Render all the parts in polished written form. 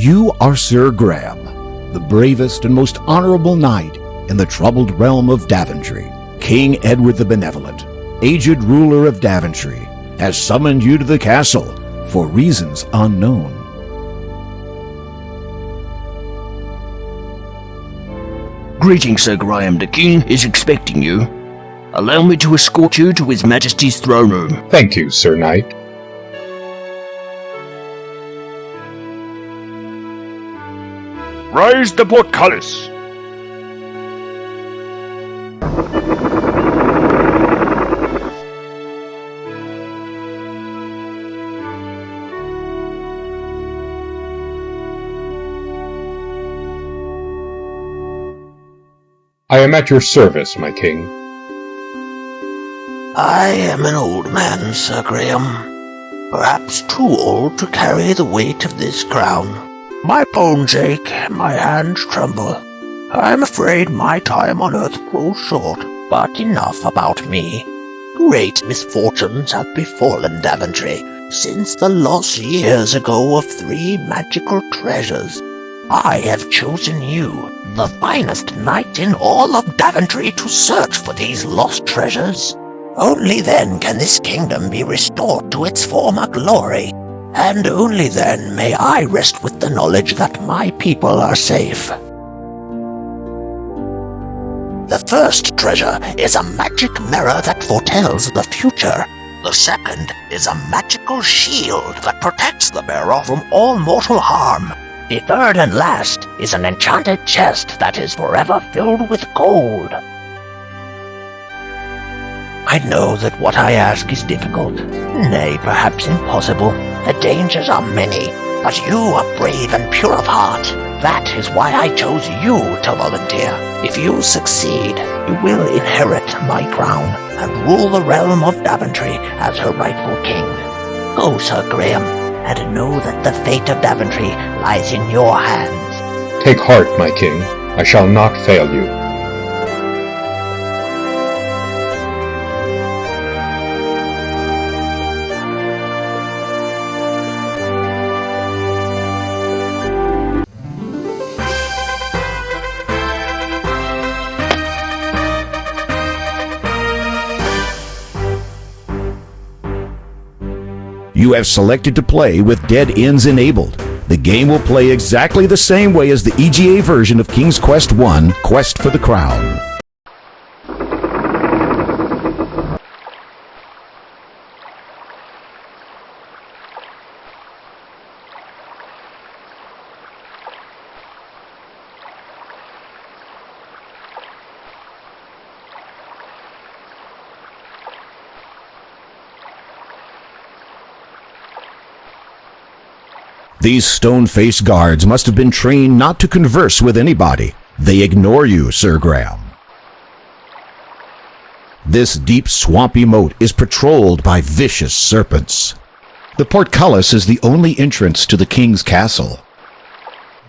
You are Sir Graham, the bravest and most honorable knight in the troubled realm of Daventry. King Edward the Benevolent, aged ruler of Daventry, has summoned you to the castle for reasons unknown. Greetings, Sir Graham. The King is expecting you. Allow me to escort you to His Majesty's throne room. Thank you, Sir Knight. Raise the portcullis. I am at your service, my king. I am an old man, Sir Graham. Perhaps too old to carry the weight of this crown. My bones ache, my hands tremble. I am afraid my time on earth grows short. But enough about me. Great misfortunes have befallen Daventry since the loss years ago of 3 magical treasures. I have chosen you, the finest knight in all of Daventry, to search for these lost treasures. Only then can this kingdom be restored to its former glory, and only then may I rest with the knowledge that my people are safe. The first treasure is a magic mirror that foretells the future. The second is a magical shield that protects the bearer from all mortal harm. The third and last is an enchanted chest that is forever filled with gold. I know that what I ask is difficult, nay, perhaps impossible. The dangers are many, but you are brave and pure of heart. That is why I chose you to volunteer. If you succeed, you will inherit my crown and rule the realm of Daventry as her rightful king. Go, Sir Graham, and know that the fate of Daventry lies in your hands. Take heart, my king. I shall not fail you. You have selected to play with dead ends enabled. The game will play exactly the same way as the EGA version of King's Quest I, Quest for the Crown. These stone-faced guards must have been trained not to converse with anybody. They ignore you, Sir Graham. This deep, swampy moat is patrolled by vicious serpents. The portcullis is the only entrance to the king's castle.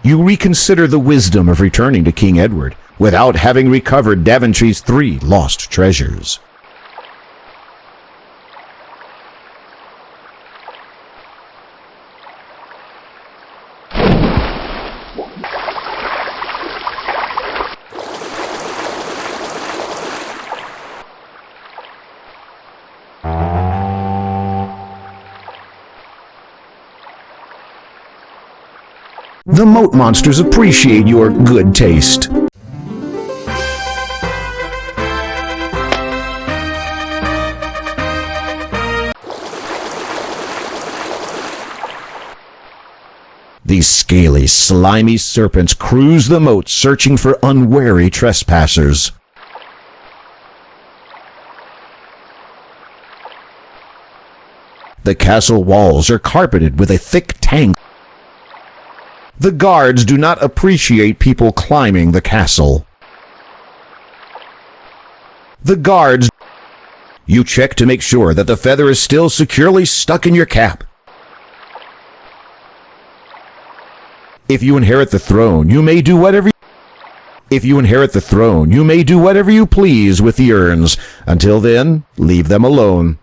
You reconsider the wisdom of returning to King Edward without having recovered Daventry's 3 lost treasures. The moat monsters appreciate your good taste. These scaly, slimy serpents cruise the moat searching for unwary trespassers. The castle walls are carpeted with a thick tangle. The guards do not appreciate people climbing the castle. The guards... You check to make sure that the feather is still securely stuck in your cap. If you inherit the throne, you may do whatever you please with the urns. Until then, leave them alone.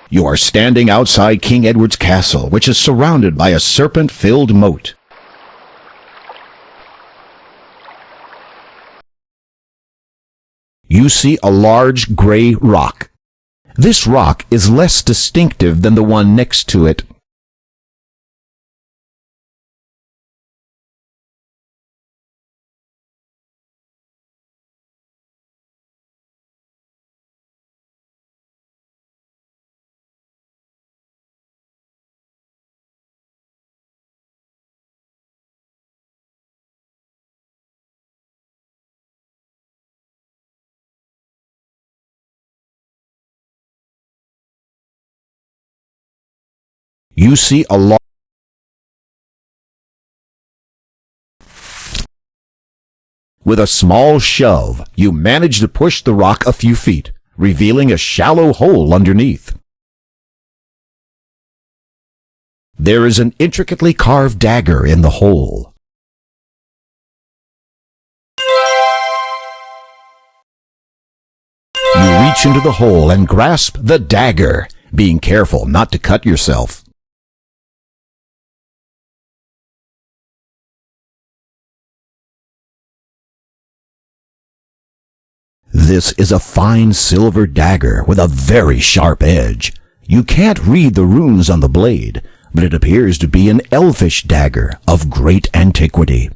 You are standing outside King Edward's castle, which is surrounded by a serpent-filled moat. You see a large gray rock. This rock is less distinctive than the one next to it. You see a large With a small shove, you manage to push the rock a few feet, revealing a shallow hole underneath. There is an intricately carved dagger in the hole. You reach into the hole and grasp the dagger, being careful not to cut yourself. This is a fine silver dagger with a very sharp edge. You can't read the runes on the blade, but it appears to be an elfish dagger of great antiquity.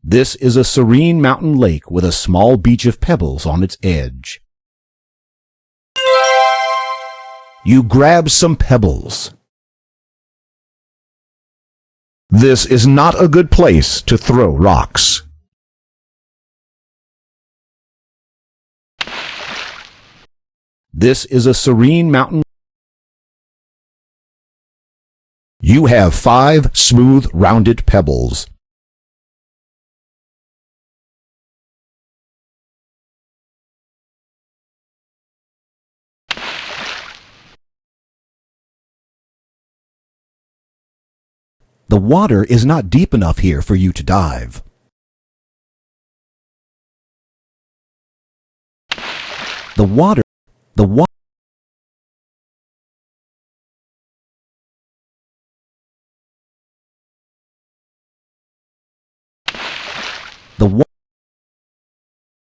This is a serene mountain lake with a small beach of pebbles on its edge. You grab some pebbles. This is not a good place to throw rocks. This is a serene mountain. You have 5 smooth, rounded pebbles. The water is not deep enough here for you to dive. The water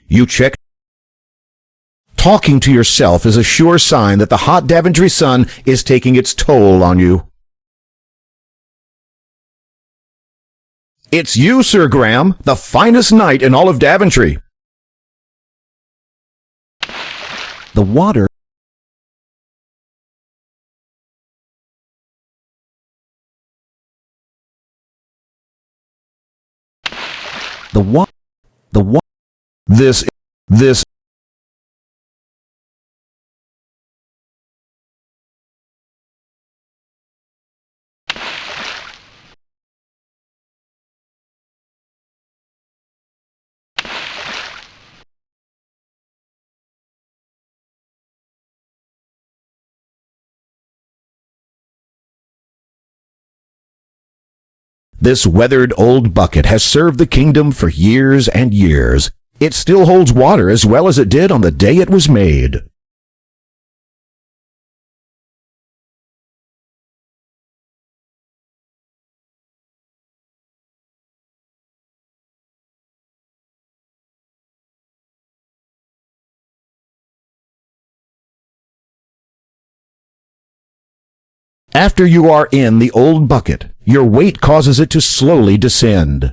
You check. Talking to yourself is a sure sign that the hot Daventry sun is taking its toll on you. It's you, Sir Graham, the finest knight in all of Daventry. The water This This weathered old bucket has served the kingdom for years and years. It still holds water as well as it did on the day it was made. After you are in the old bucket, your weight causes it to slowly descend.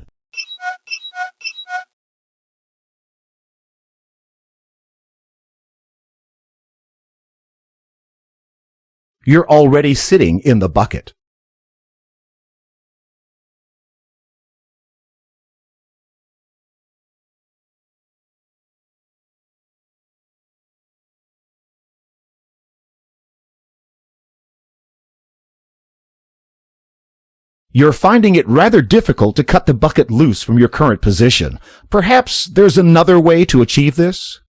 You're already sitting in the bucket. You're finding it rather difficult to cut the bucket loose from your current position. Perhaps there's another way to achieve this?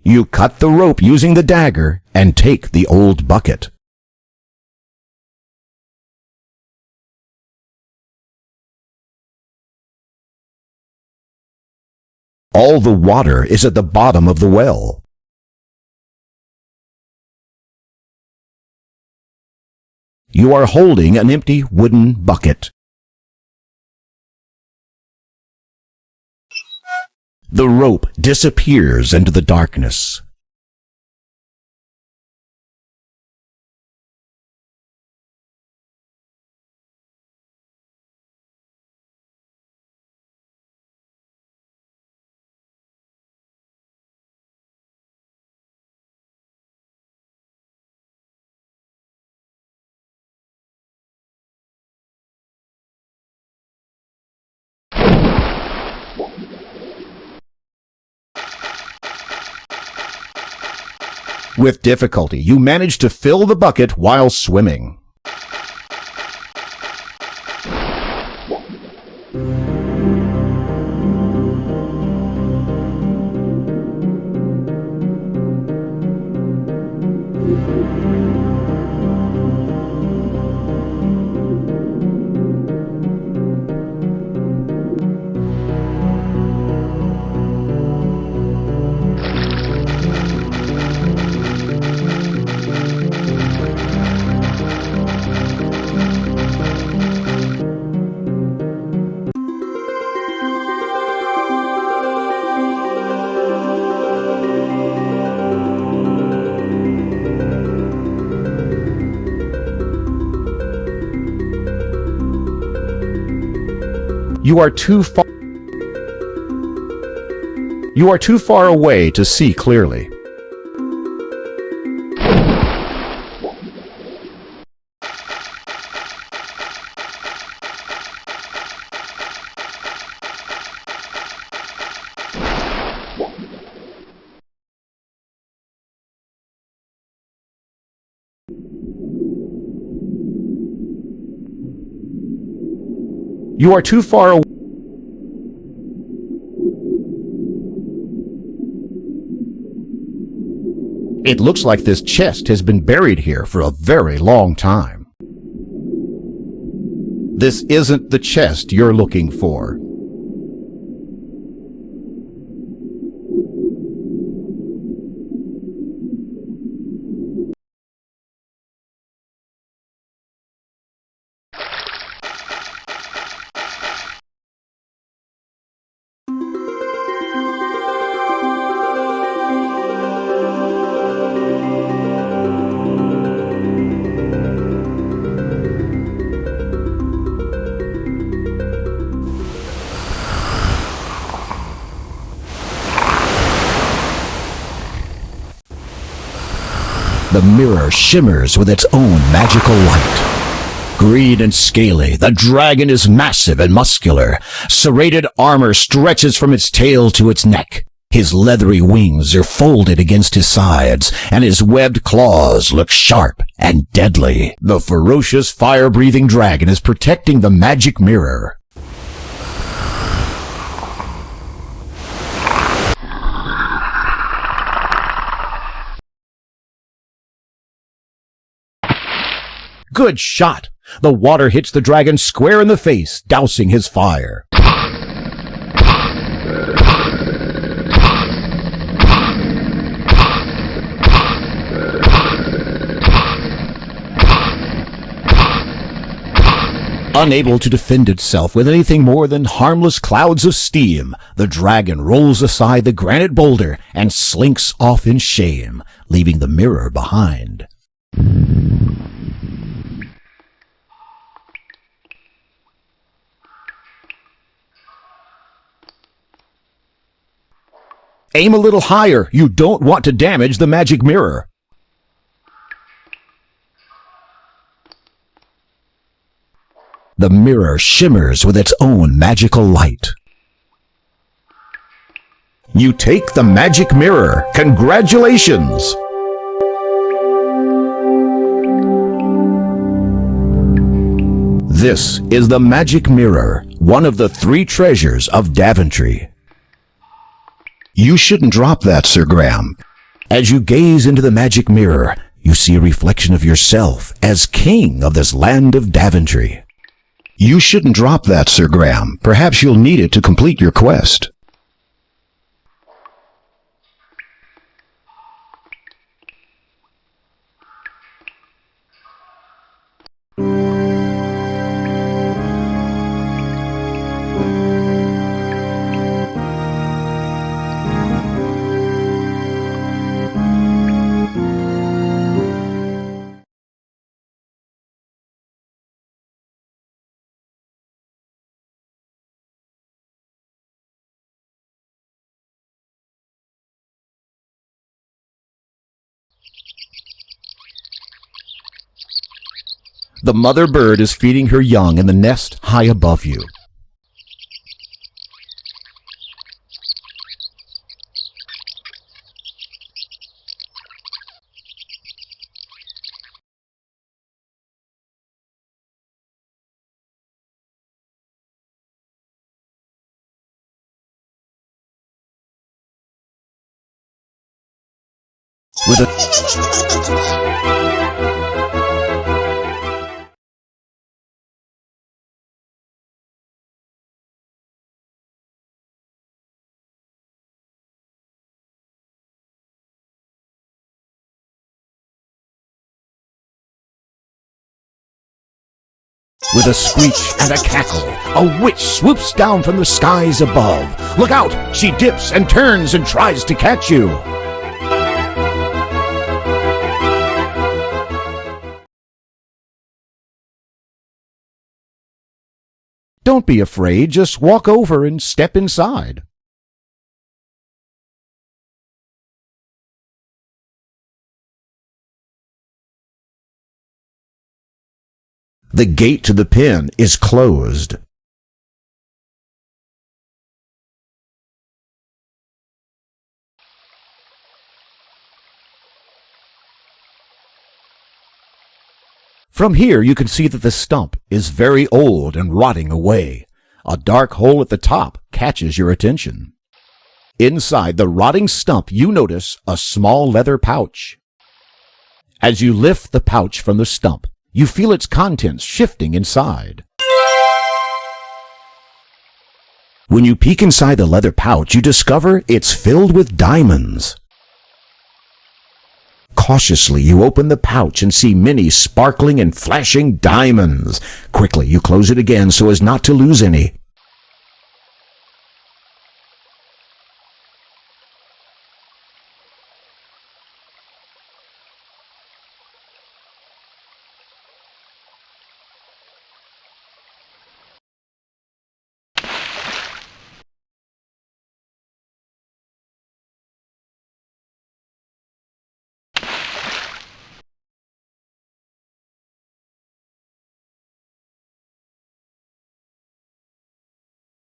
You cut the rope using the dagger and take the old bucket. All the water is at the bottom of the well. You are holding an empty wooden bucket. The rope disappears into the darkness. With difficulty, you manage to fill the bucket while swimming. You are too far away to see clearly. You are too far away. It looks like this chest has been buried here for a very long time. This isn't the chest you're looking for. The mirror shimmers with its own magical light. Green and scaly, the dragon is massive and muscular. Serrated armor stretches from its tail to its neck. His leathery wings are folded against his sides, and his webbed claws look sharp and deadly. The ferocious fire-breathing dragon is protecting the magic mirror. Good shot! The water hits the dragon square in the face, dousing his fire. Unable to defend itself with anything more than harmless clouds of steam, the dragon rolls aside the granite boulder and slinks off in shame, leaving the mirror behind. Aim a little higher. You don't want to damage the magic mirror. The mirror shimmers with its own magical light. You take the magic mirror. Congratulations! This is the magic mirror, one of the 3 treasures of Daventry. You shouldn't drop that, Sir Graham. As you gaze into the magic mirror, you see a reflection of yourself as king of this land of Daventry. You shouldn't drop that, Sir Graham. Perhaps you'll need it to complete your quest. The mother bird is feeding her young in the nest high above you. With a screech and a cackle, a witch swoops down from the skies above. Look out! She dips and turns and tries to catch you. Don't be afraid, just walk over and step inside. The gate to the pen is closed. From here you can see that the stump is very old and rotting away. A dark hole at the top catches your attention. Inside the rotting stump you notice a small leather pouch. As you lift the pouch from the stump, you feel its contents shifting inside. When you peek inside the leather pouch, you discover it's filled with diamonds. Cautiously, you open the pouch and see many sparkling and flashing diamonds. Quickly, you close it again so as not to lose any.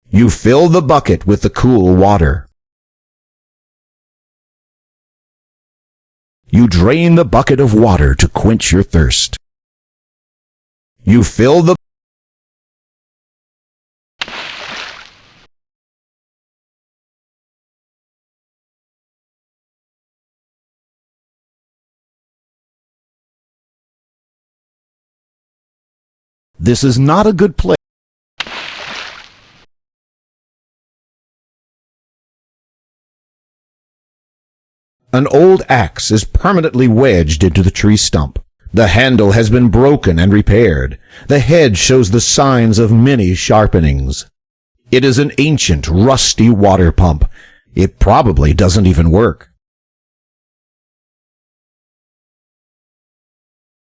You fill the bucket with the cool water. You drain the bucket of water to quench your thirst. You fill the This is not a good place. An old axe is permanently wedged into the tree stump. The handle has been broken and repaired. The head shows the signs of many sharpenings. It is an ancient, rusty water pump. It probably doesn't even work.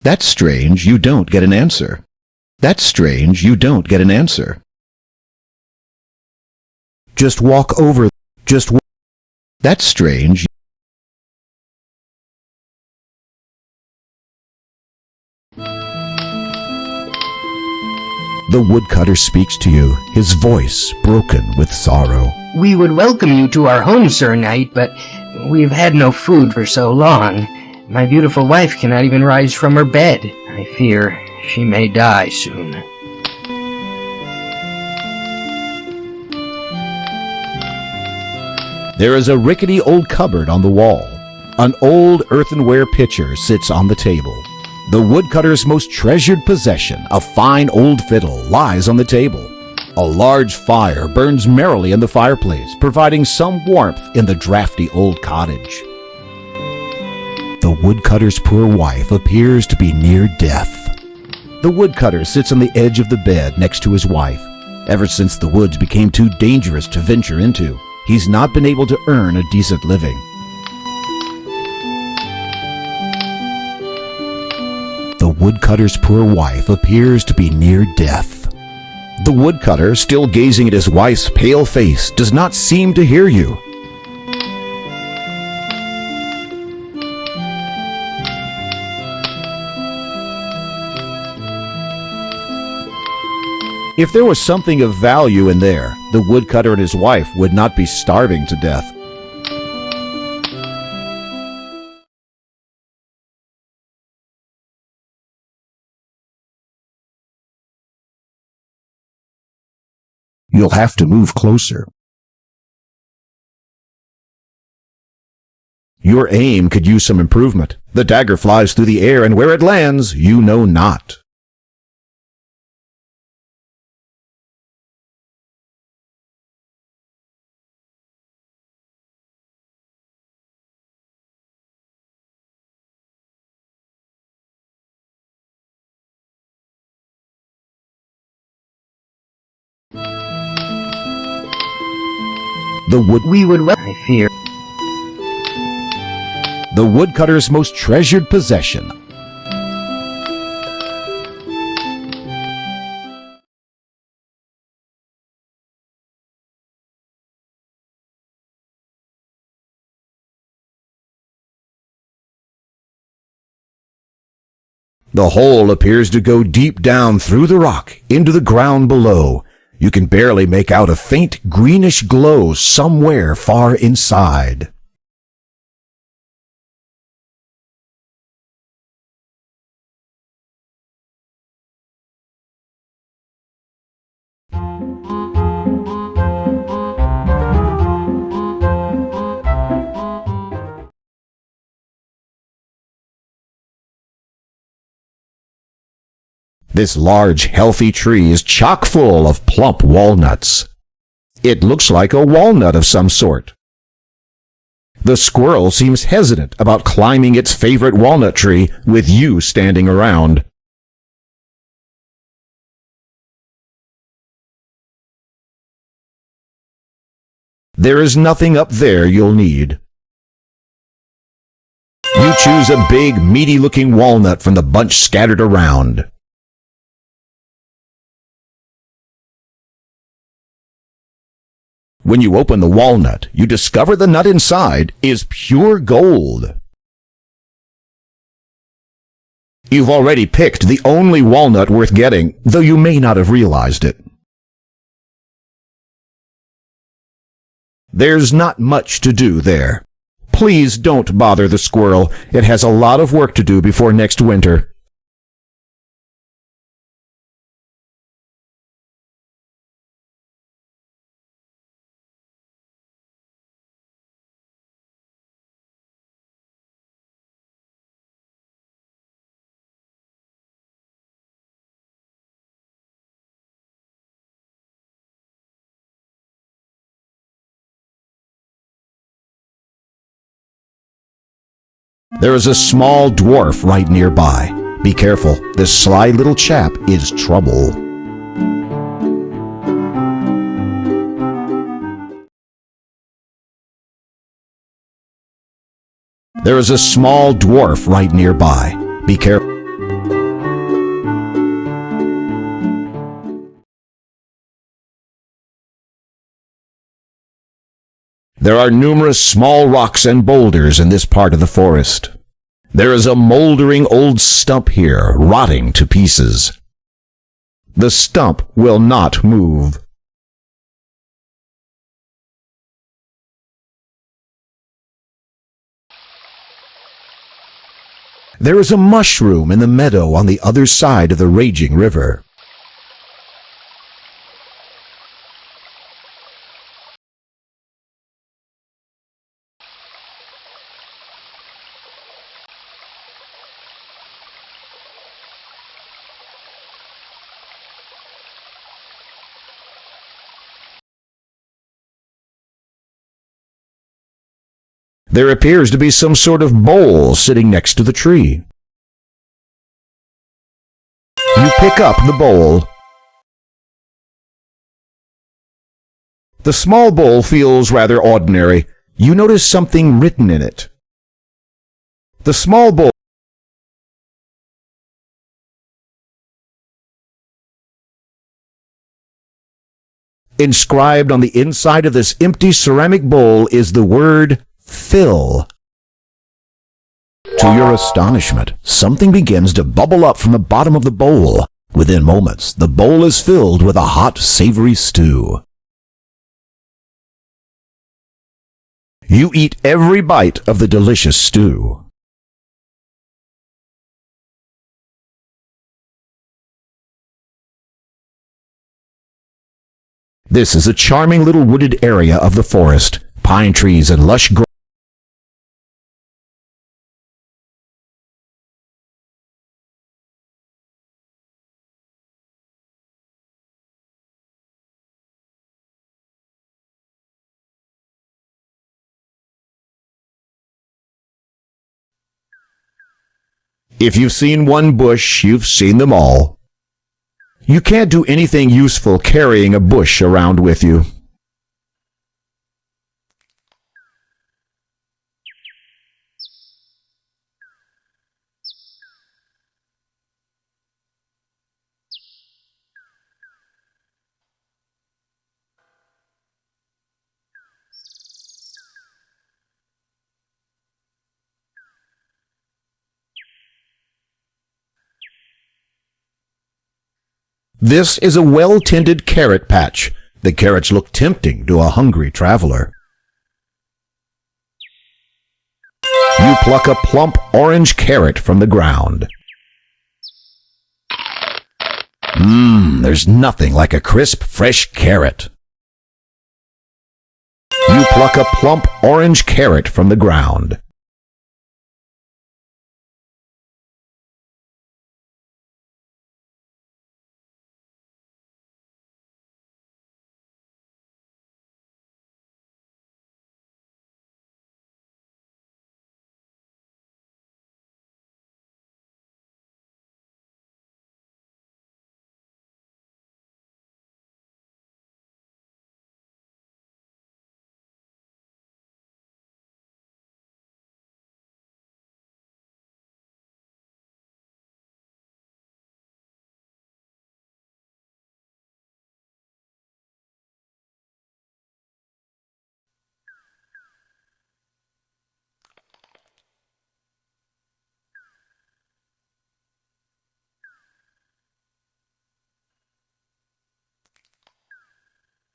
That's strange, you don't get an answer. That's strange, you don't get an answer. Just walk over. That's strange. The woodcutter speaks to you, his voice broken with sorrow. We would welcome you to our home, Sir Knight, but we've had no food for so long. My beautiful wife cannot even rise from her bed. I fear she may die soon. There is a rickety old cupboard on the wall. An old earthenware pitcher sits on the table. The woodcutter's most treasured possession, a fine old fiddle, lies on the table. A large fire burns merrily in the fireplace, providing some warmth in the drafty old cottage. The woodcutter's poor wife appears to be near death. The woodcutter sits on the edge of the bed next to his wife. Ever since the woods became too dangerous to venture into, he's not been able to earn a decent living. The woodcutter's poor wife appears to be near death. The woodcutter, still gazing at his wife's pale face, does not seem to hear you. If there was something of value in there, the woodcutter and his wife would not be starving to death. You'll have to move closer. Your aim could use some improvement. The dagger flies through the air, and where it lands, you know not. I fear. The woodcutter's most treasured possession. The hole appears to go deep down through the rock into the ground below. You can barely make out a faint greenish glow somewhere far inside. This large, healthy tree is chock full of plump walnuts. It looks like a walnut of some sort. The squirrel seems hesitant about climbing its favorite walnut tree with you standing around. There is nothing up there you'll need. You choose a big, meaty-looking walnut from the bunch scattered around. When you open the walnut, you discover the nut inside is pure gold. You've already picked the only walnut worth getting, though you may not have realized it. There's not much to do there. Please don't bother the squirrel. It has a lot of work to do before next winter. There is a small dwarf right nearby. Be careful, this sly little chap is trouble. There is a small dwarf right nearby. Be careful. There are numerous small rocks and boulders in this part of the forest. There is a moldering old stump here, rotting to pieces. The stump will not move. There is a mushroom in the meadow on the other side of the raging river. There appears to be some sort of bowl sitting next to the tree. You pick up the bowl. The small bowl feels rather ordinary. You notice something written in it. The small bowl inscribed on the inside of this empty ceramic bowl is the word fill. To your astonishment, something begins to bubble up from the bottom of the bowl. Within moments, the bowl is filled with a hot, savory stew. You eat every bite of the delicious stew. This is a charming little wooded area of the forest. Pine trees and lush grass. If you've seen one bush, you've seen them all. You can't do anything useful carrying a bush around with you. This is a well-tended carrot patch. The carrots look tempting to a hungry traveler. You pluck a plump orange carrot from the ground. There's nothing like a crisp, fresh carrot. You pluck a plump orange carrot from the ground.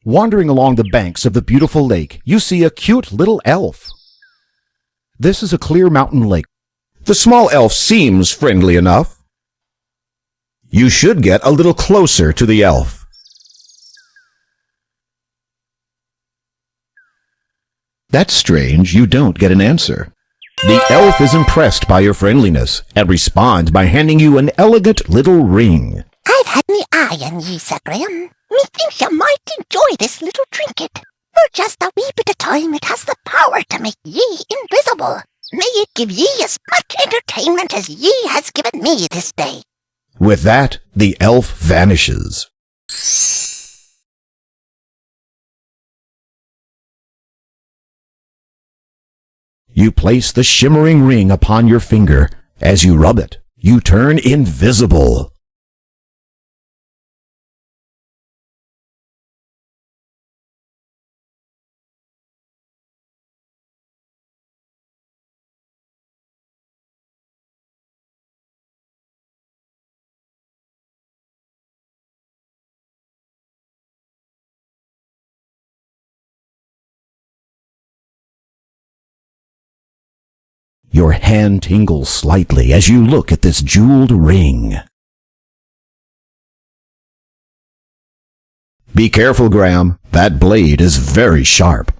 Wandering along the banks of the beautiful lake, you see a cute little elf. This is a clear mountain lake. The small elf seems friendly enough. You should get a little closer to the elf. That's strange, you don't get an answer. The elf is impressed by your friendliness and responds by handing you an elegant little ring. I've had me eye on ye, Sir Graham. Methinks you might enjoy this little trinket. For just a wee bit of time it has the power to make ye invisible. May it give ye as much entertainment as ye has given me this day. With that, the elf vanishes. You place the shimmering ring upon your finger. As you rub it, you turn invisible. Your hand tingles slightly as you look at this jeweled ring. Be careful, Graham. That blade is very sharp.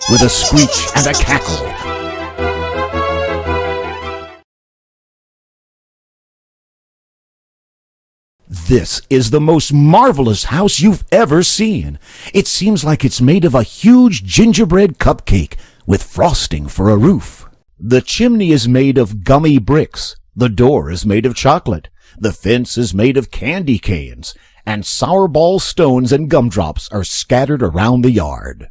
With a screech and a cackle, this is the most marvelous house you've ever seen. It seems like it's made of a huge gingerbread cupcake with frosting for a roof. The chimney is made of gummy bricks. The door is made of chocolate. The fence is made of candy canes. And sour ball stones and gumdrops are scattered around the yard.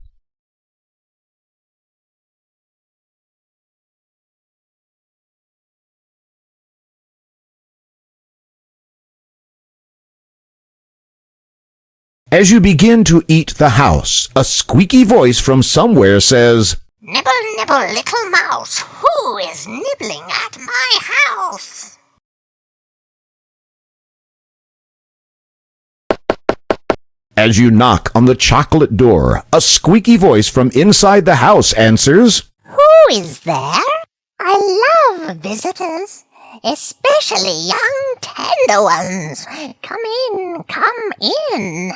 As you begin to eat the house, a squeaky voice from somewhere says, Nibble, nibble, little mouse, who is nibbling at my house? As you knock on the chocolate door, a squeaky voice from inside the house answers, Who is there? I love visitors, especially young tender ones. Come in, come in.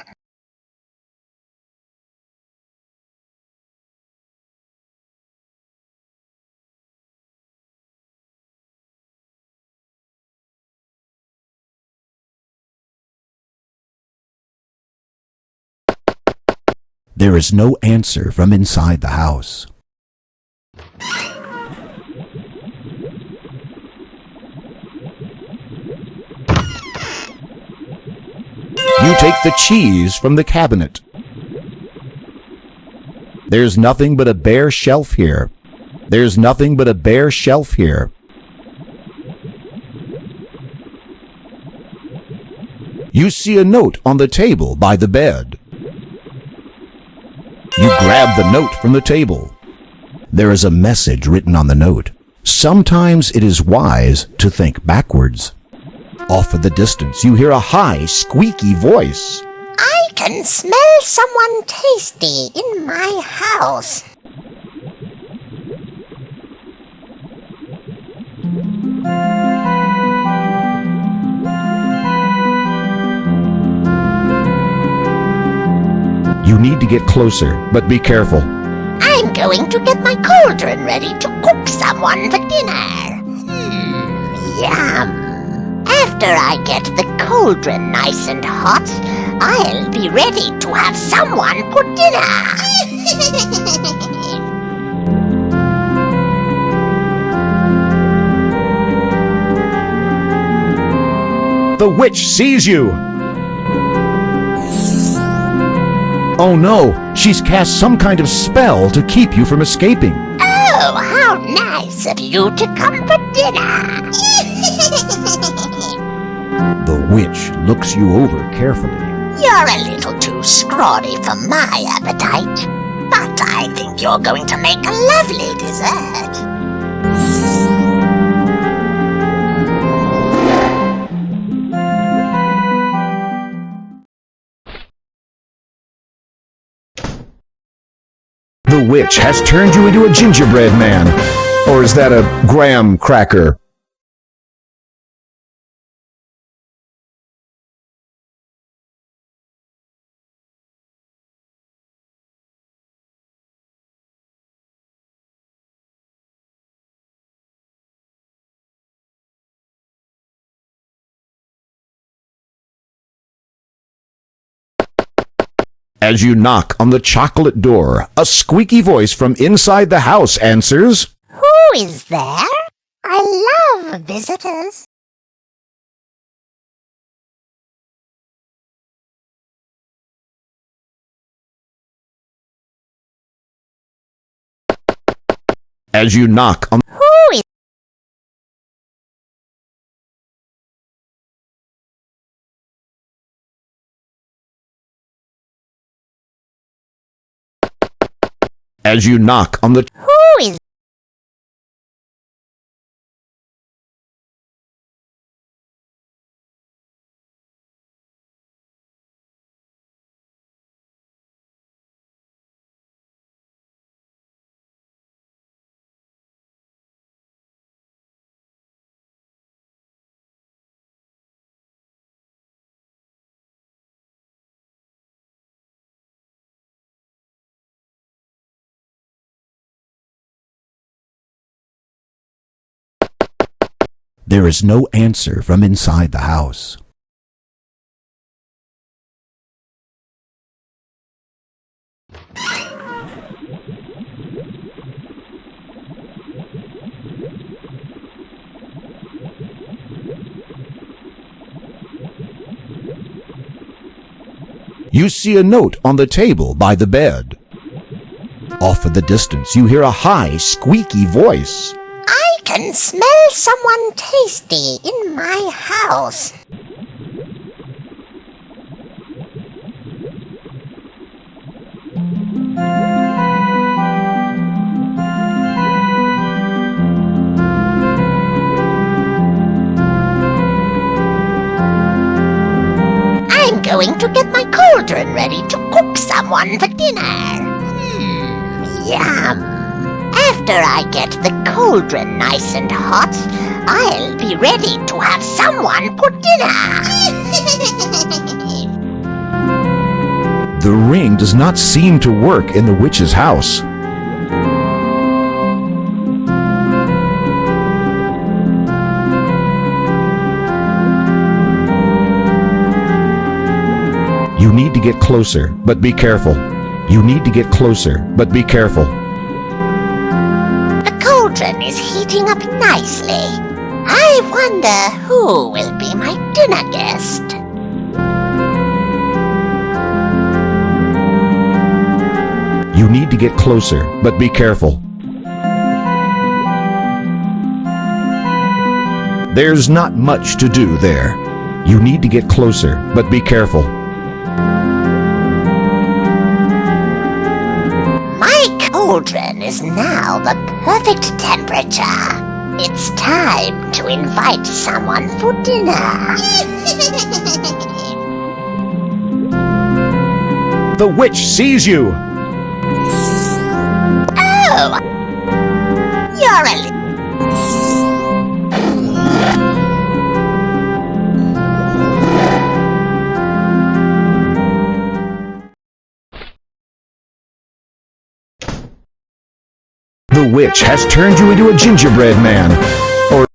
There is no answer from inside the house. You take the cheese from the cabinet. There's nothing but a bare shelf here. There's nothing but a bare shelf here. You see a note on the table by the bed. You grab the note from the table. There is a message written on the note. Sometimes it is wise to think backwards. Off in the distance, you hear a high, squeaky voice. I can smell someone tasty in my house. You need to get closer, but be careful. I'm going to get my cauldron ready to cook someone for dinner. Yum. After I get the cauldron nice and hot, I'll be ready to have someone for dinner. The witch sees you. Oh no, she's cast some kind of spell to keep you from escaping. Oh, how nice of you to come for dinner. The witch looks you over carefully. You're a little too scrawny for my appetite, but I think you're going to make a lovely dessert. The witch has turned you into a gingerbread man. Or is that a graham cracker? As you knock on the chocolate door, a squeaky voice from inside the house answers, Who is there? I love visitors. As you knock on Who is As you knock on the Who is There is no answer from inside the house. You see a note on the table by the bed. Off in the distance, you hear a high, squeaky voice. I can smell someone tasty in my house. I'm going to get my cauldron ready to cook someone for dinner. Yum. After I get the cauldron nice and hot, I'll be ready to have someone for dinner. The ring does not seem to work in the witch's house. You need to get closer, but be careful. You need to get closer, but be careful. The cauldron is heating up nicely. I wonder who will be my dinner guest. You need to get closer, but be careful. There's not much to do there. You need to get closer, but be careful. My cauldron is now the perfect temperature. It's time to invite someone for dinner. The witch sees you. Oh! You're a The witch has turned you into a gingerbread man. Or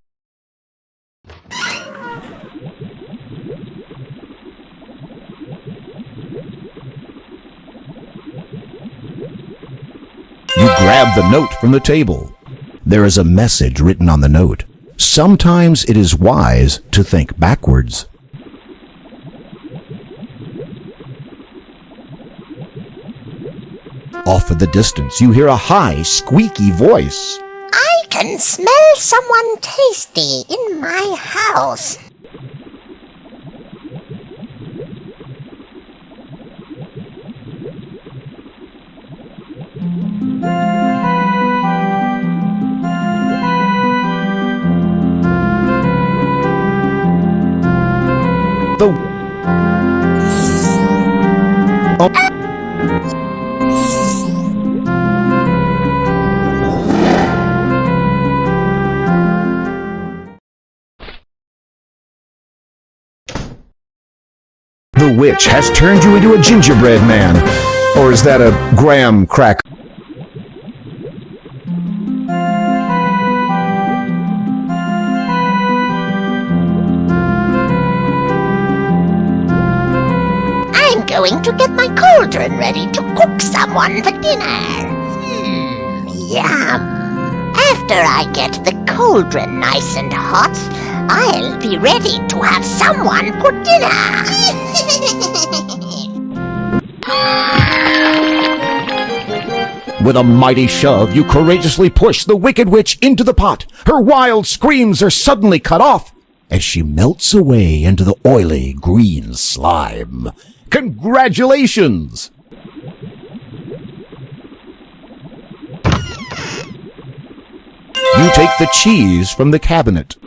you grab the note from the table. There is a message written on the note. Sometimes it is wise to think backwards. Off in the distance, you hear a high, squeaky voice. I can smell someone tasty in my house. The oh. The witch has turned you into a gingerbread man. Or is that a graham cracker? going to get my cauldron ready to cook someone for dinner. Yum. After I get the cauldron nice and hot, I'll be ready to have someone for dinner. With a mighty shove, you courageously push the wicked witch into the pot. Her wild screams are suddenly cut off as she melts away into the oily green slime. Congratulations! You take the cheese from the cabinet.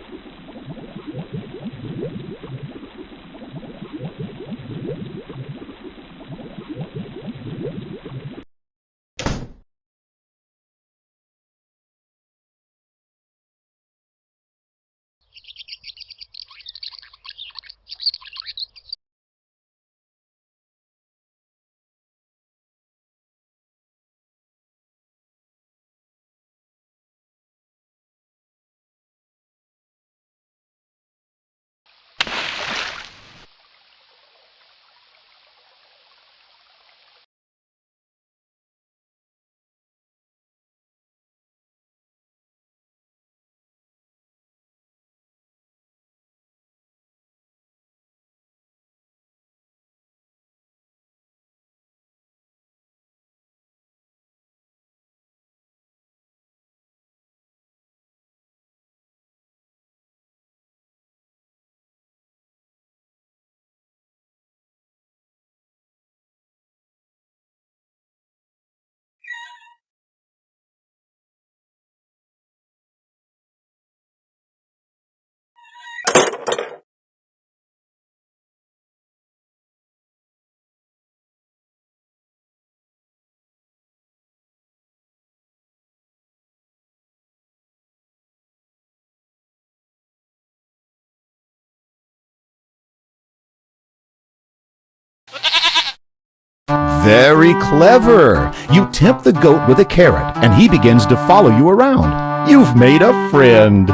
Very clever! You tempt the goat with a carrot, and he begins to follow you around. You've made a friend!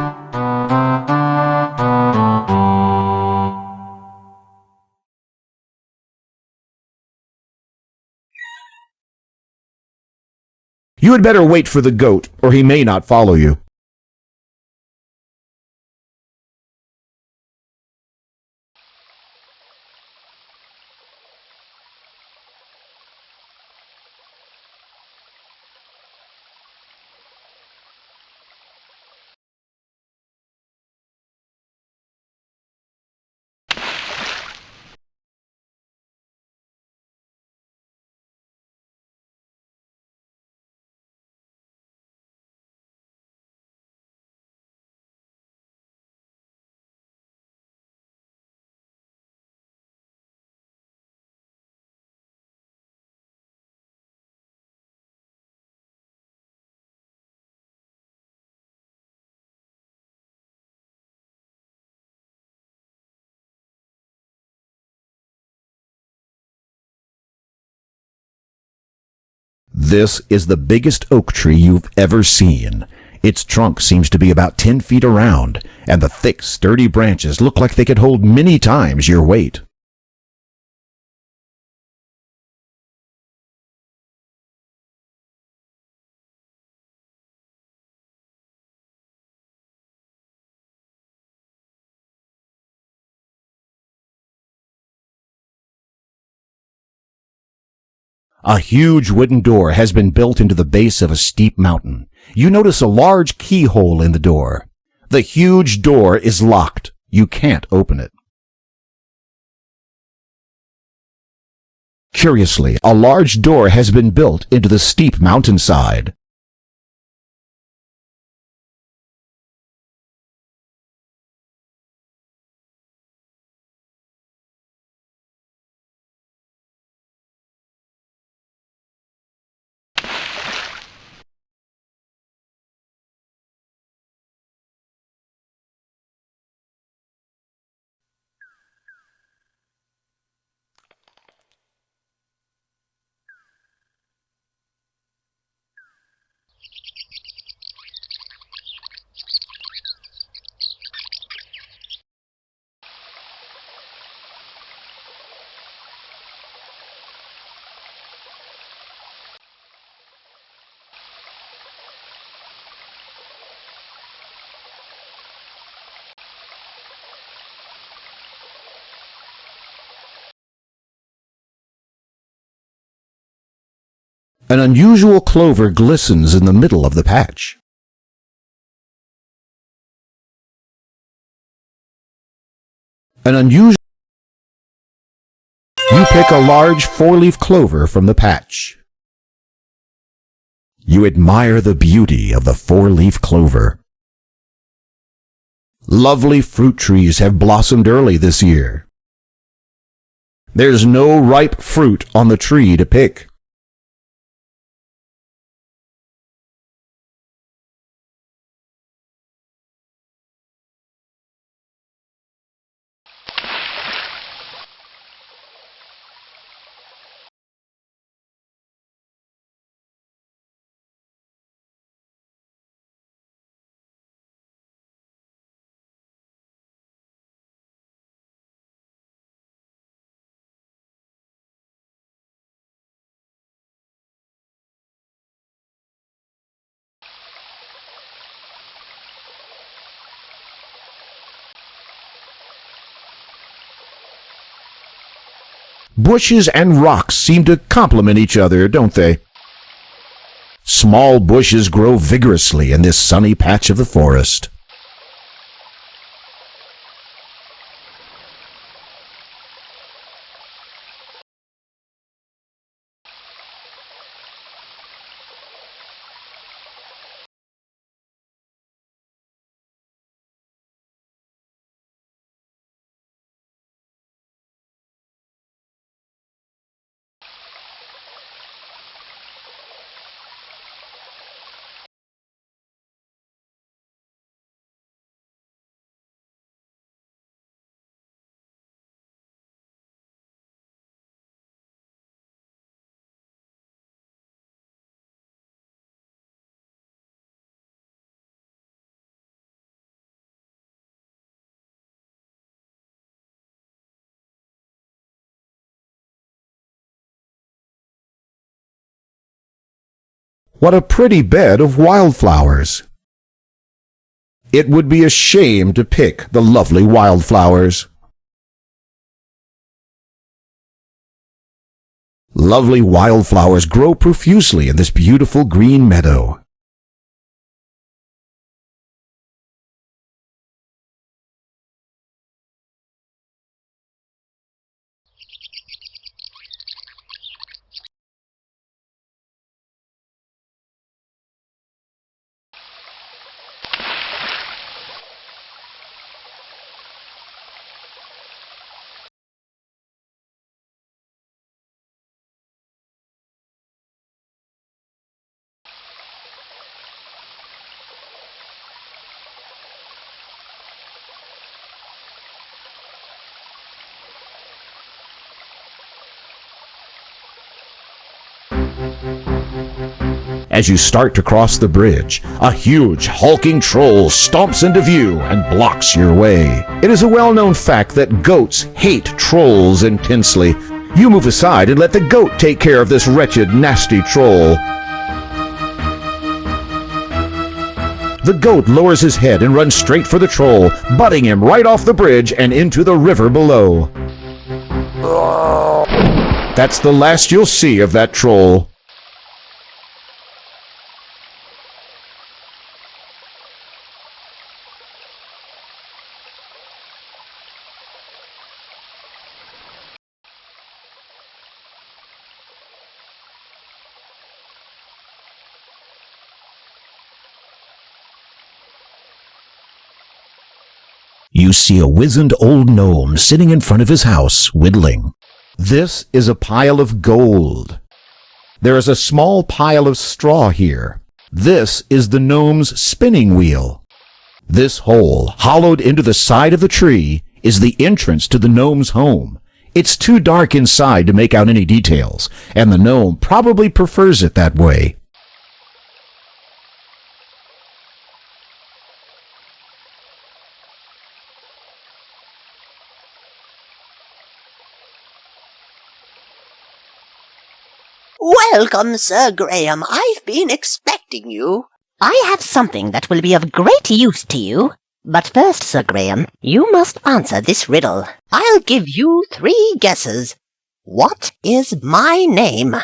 You had better wait for the goat, or he may not follow you. This is the biggest oak tree you've ever seen. Its trunk seems to be about 10 feet around, and the thick, sturdy branches look like they could hold many times your weight. A huge wooden door has been built into the base of a steep mountain. You notice a large keyhole in the door. The huge door is locked. You can't open it. Curiously, a large door has been built into the steep mountainside. An unusual clover glistens in the middle of the patch. An unusual... You pick a large four-leaf clover from the patch. You admire the beauty of the four-leaf clover. Lovely fruit trees have blossomed early this year. There's no ripe fruit on the tree to pick. Bushes and rocks seem to complement each other, don't they? Small bushes grow vigorously in this sunny patch of the forest. What a pretty bed of wildflowers! It would be a shame to pick the lovely wildflowers. Lovely wildflowers grow profusely in this beautiful green meadow. As you start to cross the bridge, a huge, hulking troll stomps into view and blocks your way. It is a well-known fact that goats hate trolls intensely. You move aside and let the goat take care of this wretched, nasty troll. The goat lowers his head and runs straight for the troll, butting him right off the bridge and into the river below. That's the last you'll see of that troll. You see a wizened old gnome sitting in front of his house, whittling. This is a pile of gold. There is a small pile of straw here. This is the gnome's spinning wheel. This hole, hollowed into the side of the tree, is the entrance to the gnome's home. It's too dark inside to make out any details, and the gnome probably prefers it that way. Welcome, Sir Graham. I've been expecting you. I have something that will be of great use to you. But first, Sir Graham, you must answer this riddle. I'll give you 3 guesses. What is my name?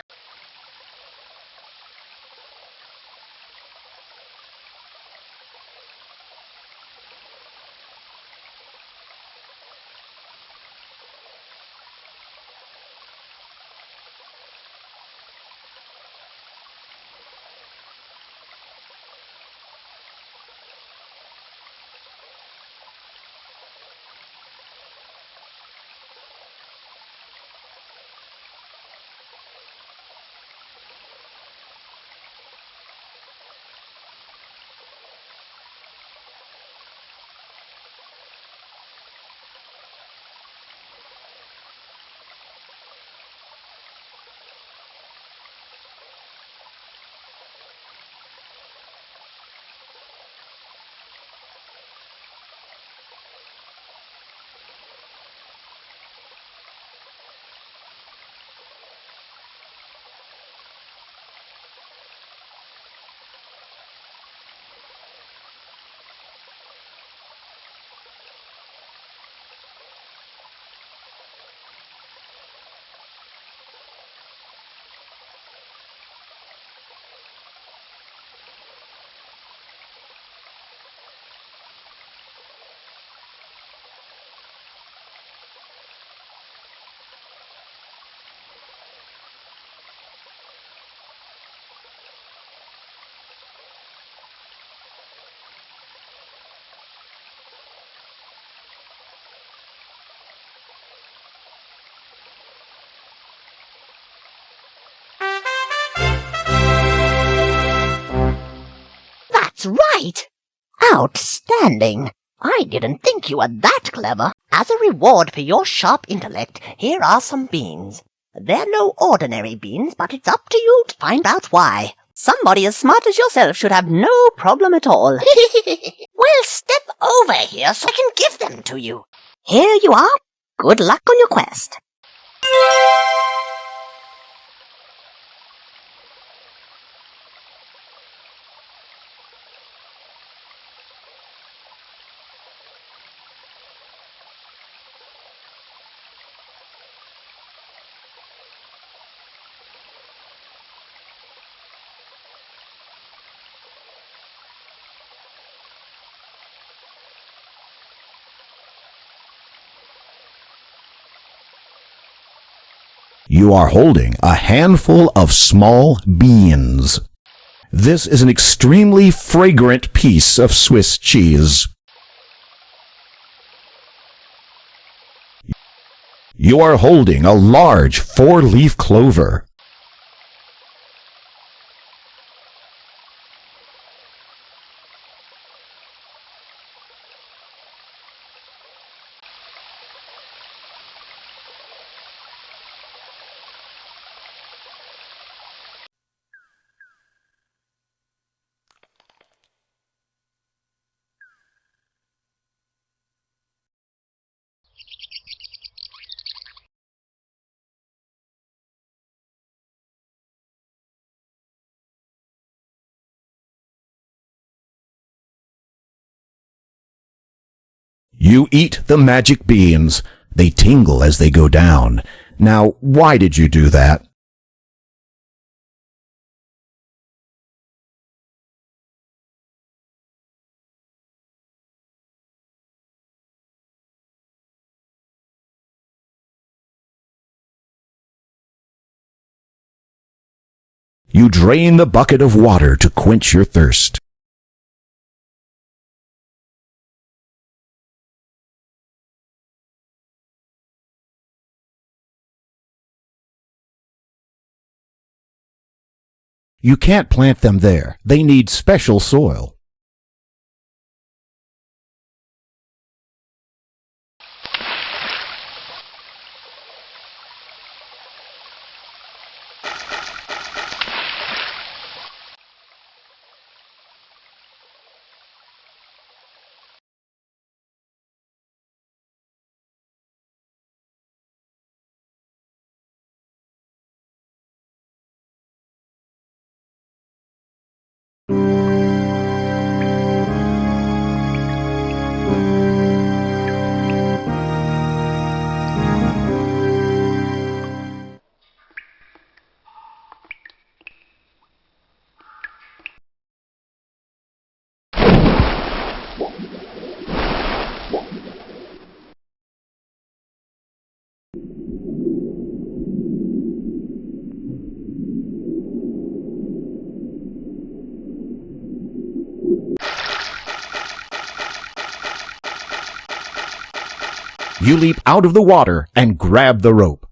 understanding. I didn't think you were that clever. As a reward for your sharp intellect, here are some beans. They're no ordinary beans, but it's up to you to find out why. Somebody as smart as yourself should have no problem at all. Well, step over here so I can give them to you. Here you are. Good luck on your quest. You are holding a handful of small beans. This is an extremely fragrant piece of Swiss cheese. You are holding a large 4-leaf clover. You eat the magic beans. They tingle as they go down. Now, why did you do that? You drain the bucket of water to quench your thirst. You can't plant them there. They need special soil. You leap out of the water and grab the rope.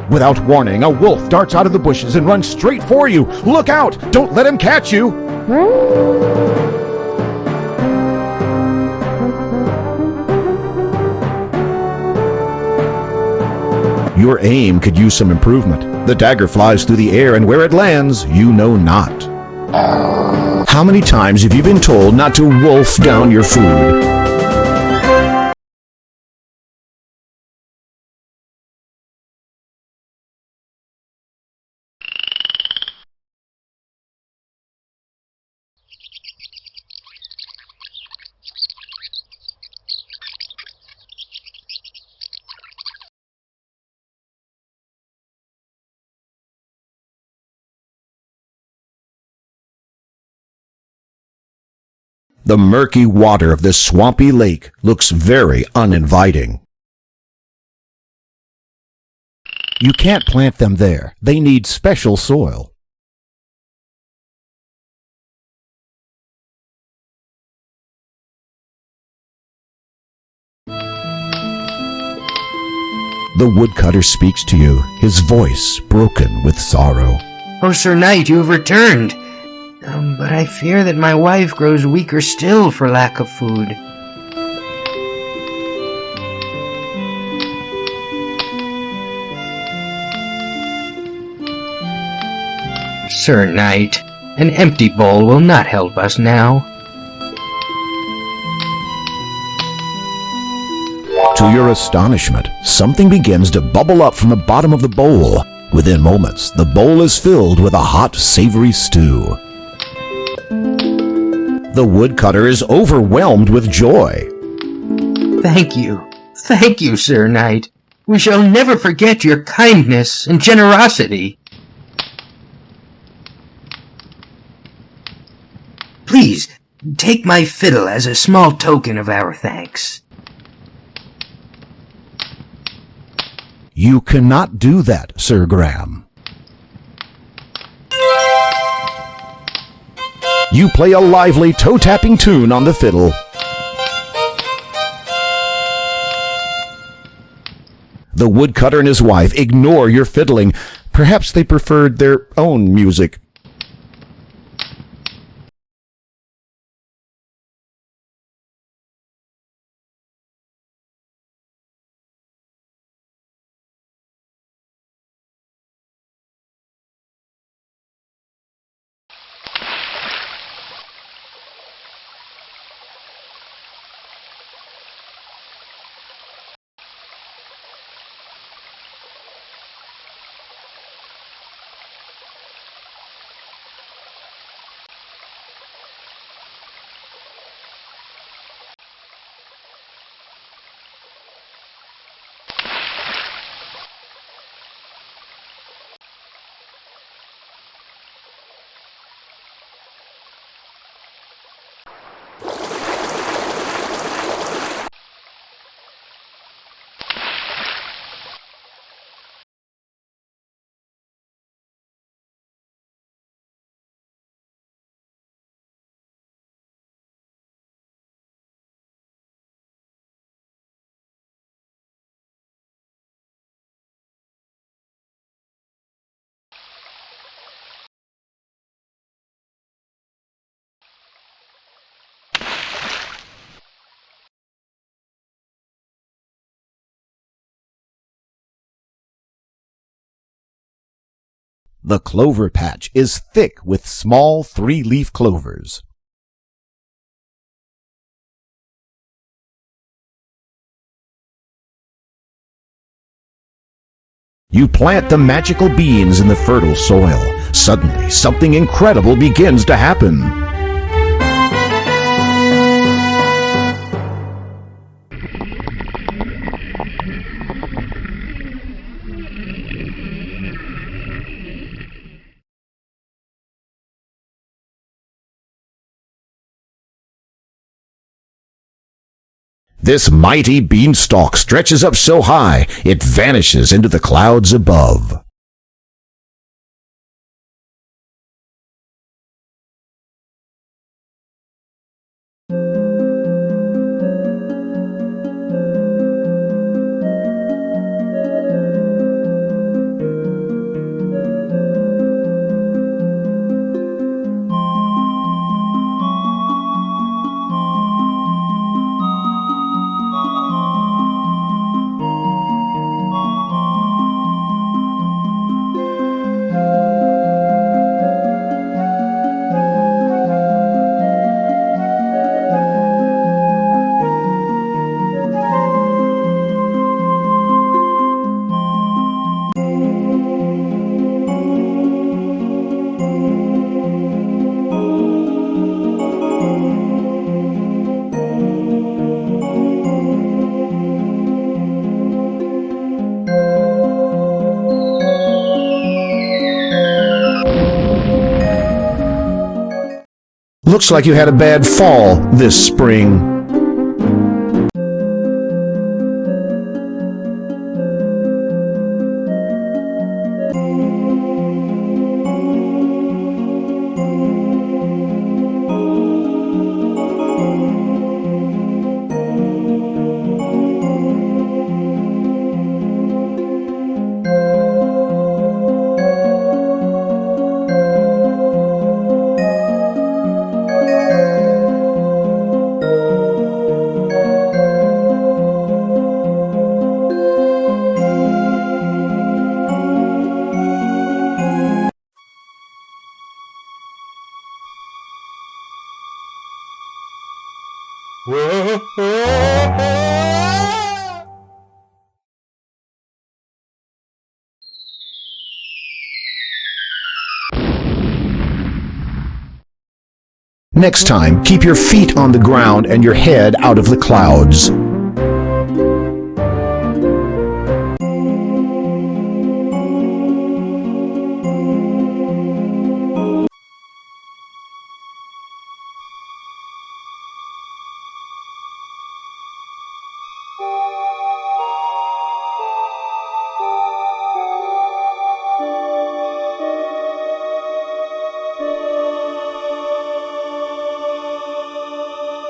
Without warning, a wolf darts out of the bushes and runs straight for you. Look out! Don't let him catch you! Your aim could use some improvement. The dagger flies through the air, and where it lands, you know not. How many times have you been told not to wolf down your food? The murky water of this swampy lake looks very uninviting. You can't plant them there. They need special soil. The woodcutter speaks to you, his voice broken with sorrow. Oh, Sir Knight, you have returned. But I fear that my wife grows weaker still for lack of food. Sir Knight, an empty bowl will not help us now. To your astonishment, something begins to bubble up from the bottom of the bowl. Within moments, the bowl is filled with a hot, savory stew. The woodcutter is overwhelmed with joy. Thank you, Sir Knight. We shall never forget your kindness and generosity. Please, take my fiddle as a small token of our thanks. You cannot do that, Sir Graham. You play a lively toe-tapping tune on the fiddle. The woodcutter and his wife ignore your fiddling. Perhaps they preferred their own music. The clover patch is thick with small three-leaf clovers. You plant the magical beans in the fertile soil. Suddenly, something incredible begins to happen. This mighty beanstalk stretches up so high, it vanishes into the clouds above. Looks like you had a bad fall this spring. Next time, keep your feet on the ground and your head out of the clouds.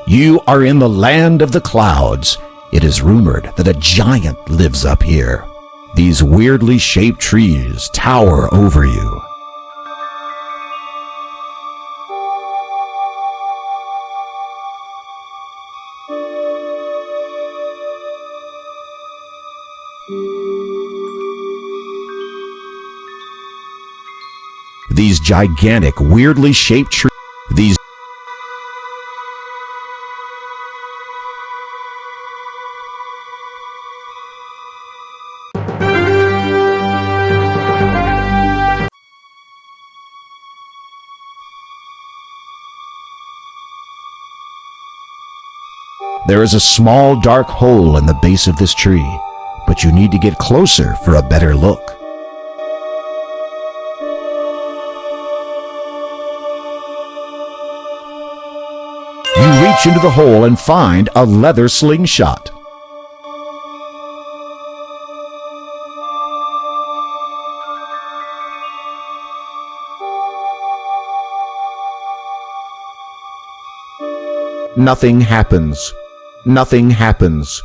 You are in the land of the clouds. It is rumored that a giant lives up here. These weirdly shaped trees tower over you. These gigantic, weirdly shaped trees. There is a small dark hole in the base of this tree, but you need to get closer for a better look. You reach into the hole and find a leather slingshot. Nothing happens. Nothing happens.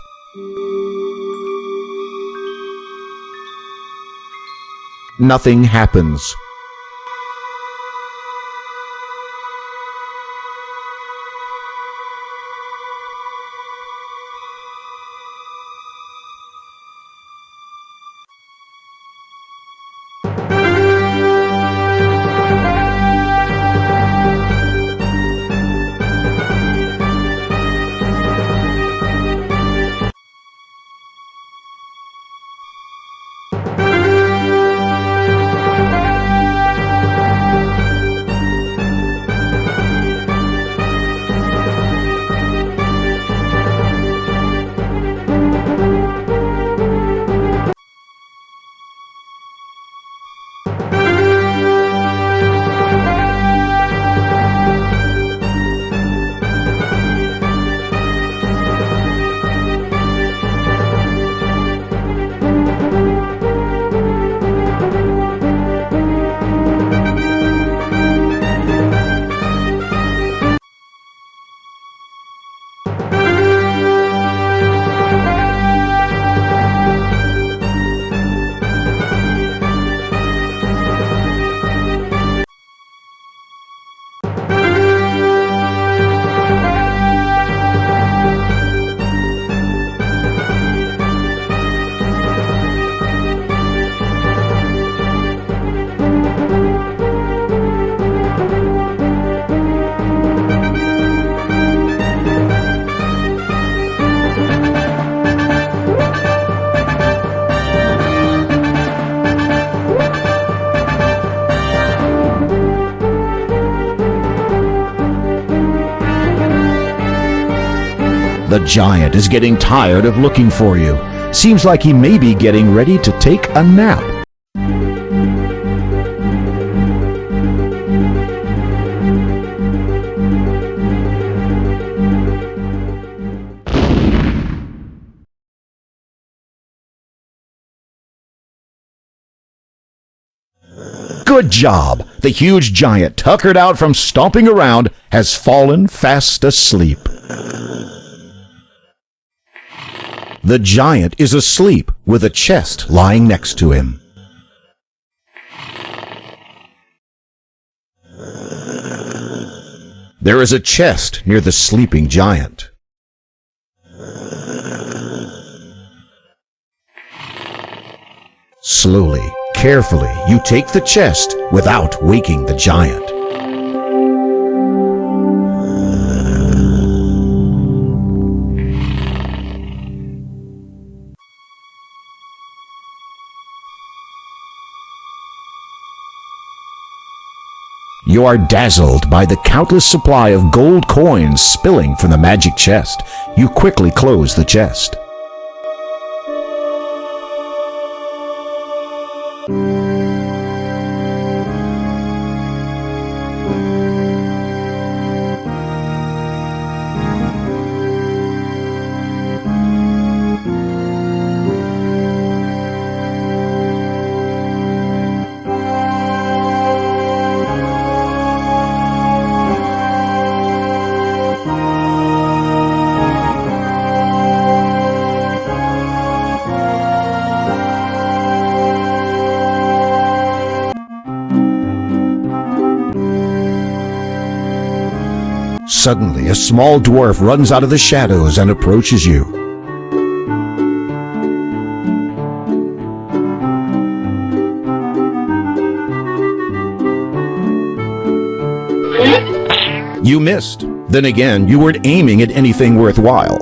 Nothing happens. The giant is getting tired of looking for you. Seems like he may be getting ready to take a nap. Good job! The huge giant, tuckered out from stomping around, has fallen fast asleep. The giant is asleep with a chest lying next to him. There is a chest near the sleeping giant. Slowly, carefully, you take the chest without waking the giant. You are dazzled by the countless supply of gold coins spilling from the magic chest. You quickly close the chest. Suddenly, a small dwarf runs out of the shadows and approaches you. You missed. Then again, you weren't aiming at anything worthwhile.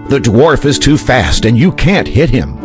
The dwarf is too fast and you can't hit him.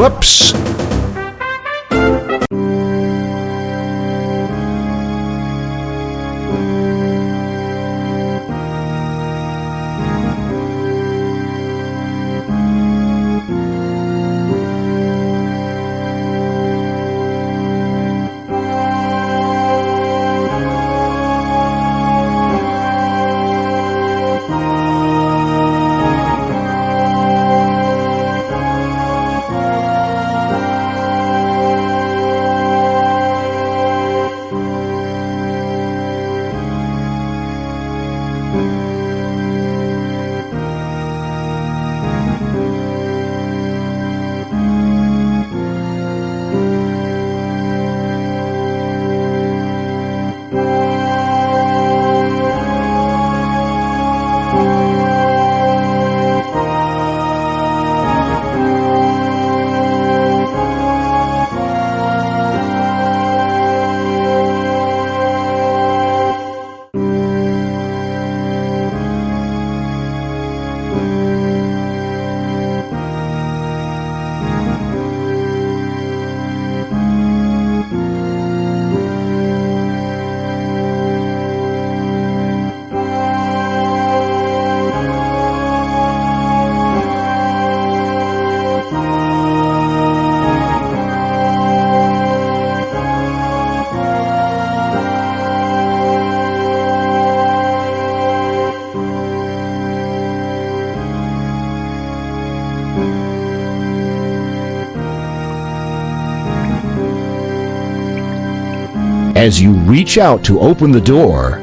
Whoops! As you reach out to open the door,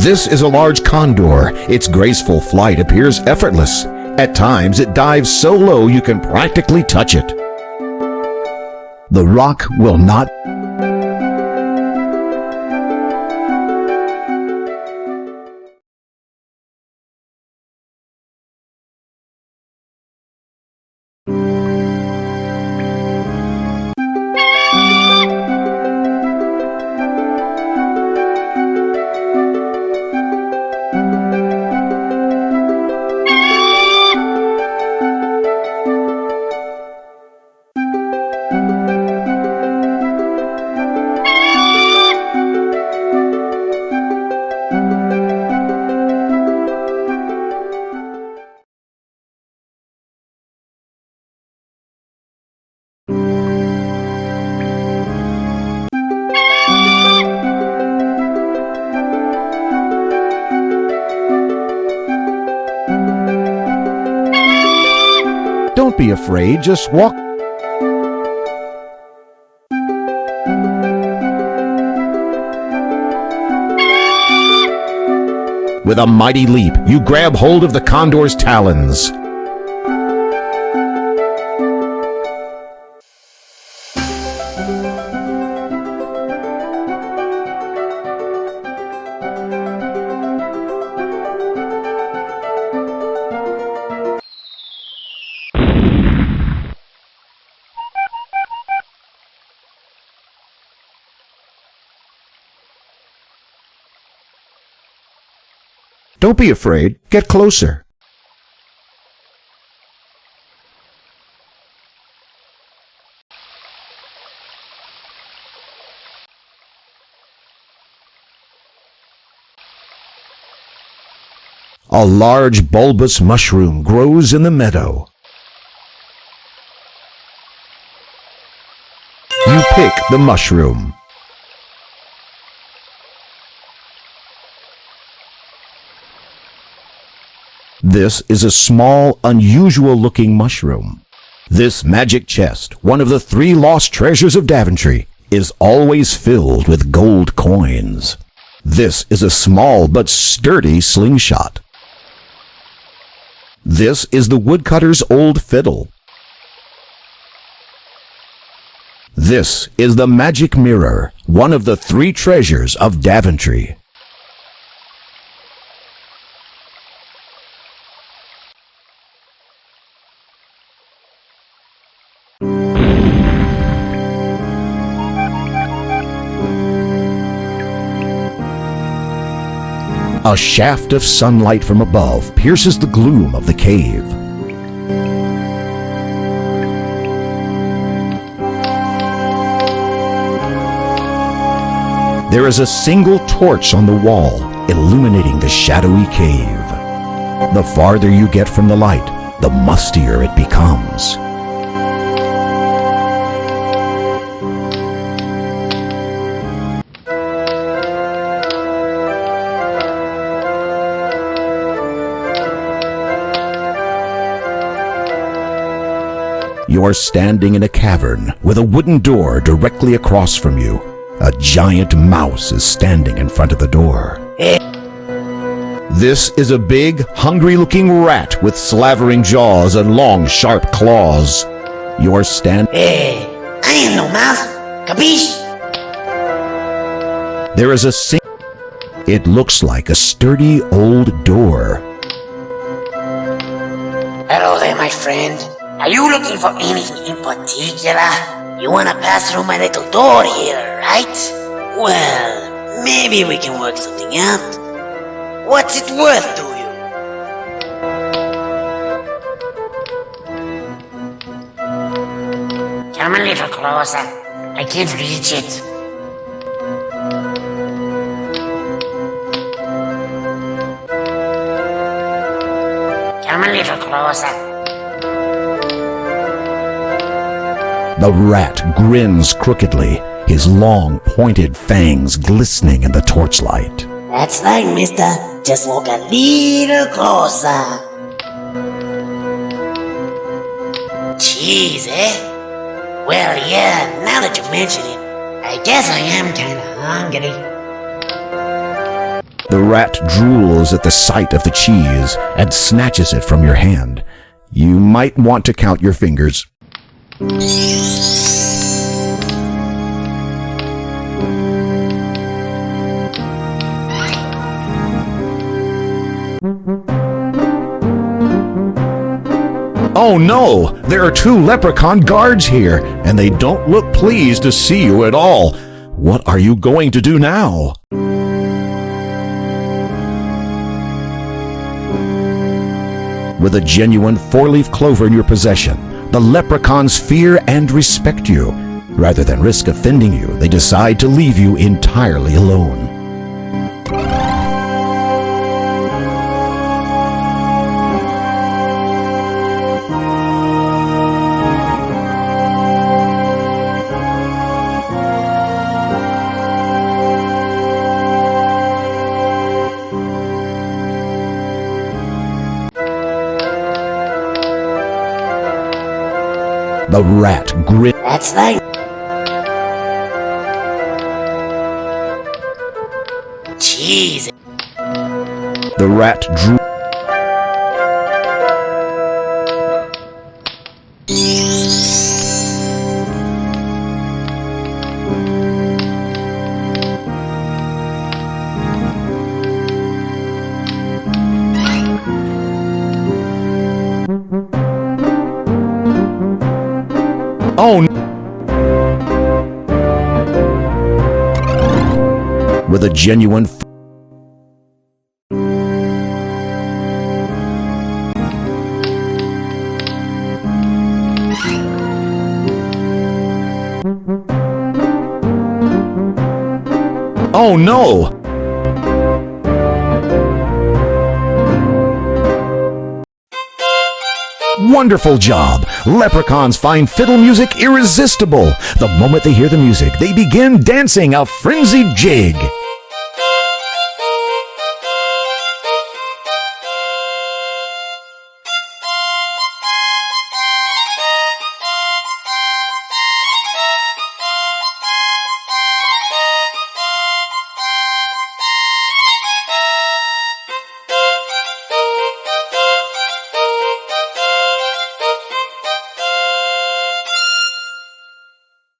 This is a large condor. Its graceful flight appears effortless. At times, it dives so low you can practically touch it. The rock will not. Don't be afraid, just walk. With a mighty leap, you grab hold of the condor's talons. Don't be afraid, get closer. A large bulbous mushroom grows in the meadow. You pick the mushroom. This is a small, unusual-looking mushroom. This magic chest, one of the 3 lost treasures of Daventry, is always filled with gold coins. This is a small but sturdy slingshot. This is the woodcutter's old fiddle. This is the magic mirror, one of the 3 treasures of Daventry. A shaft of sunlight from above pierces the gloom of the cave. There is a single torch on the wall, illuminating the shadowy cave. The farther you get from the light, the mustier it becomes. You are standing in a cavern with a wooden door directly across from you. A giant mouse is standing in front of the door. This is a big, hungry-looking rat with slavering jaws and long, sharp claws. You are standing. Hey, I ain't no mouse. Capiche? There is a It looks like a sturdy old door. Hello there, my friend. Are you looking for anything in particular? You wanna pass through my little door here, right? Well, maybe we can work something out. What's it worth to you? Come a little closer. I can't reach it. Come a little closer. The rat grins crookedly, his long, pointed fangs glistening in the torchlight. That's right, mister. Just walk a little closer. Cheese, eh? Well, yeah, now that you mention it, I guess I am kinda hungry. The rat drools at the sight of the cheese and snatches it from your hand. You might want to count your fingers. Oh no! There are two leprechaun guards here, and they don't look pleased to see you at all. What are you going to do now? With a genuine four-leaf clover in your possession, the leprechauns fear and respect you. Rather than risk offending you, they decide to leave you entirely alone. The rat grits. That's right. Jeez. The rat drew. Oh no. With a genuine Oh no! Wonderful job! Leprechauns find fiddle music irresistible. The moment they hear the music, they begin dancing a frenzied jig.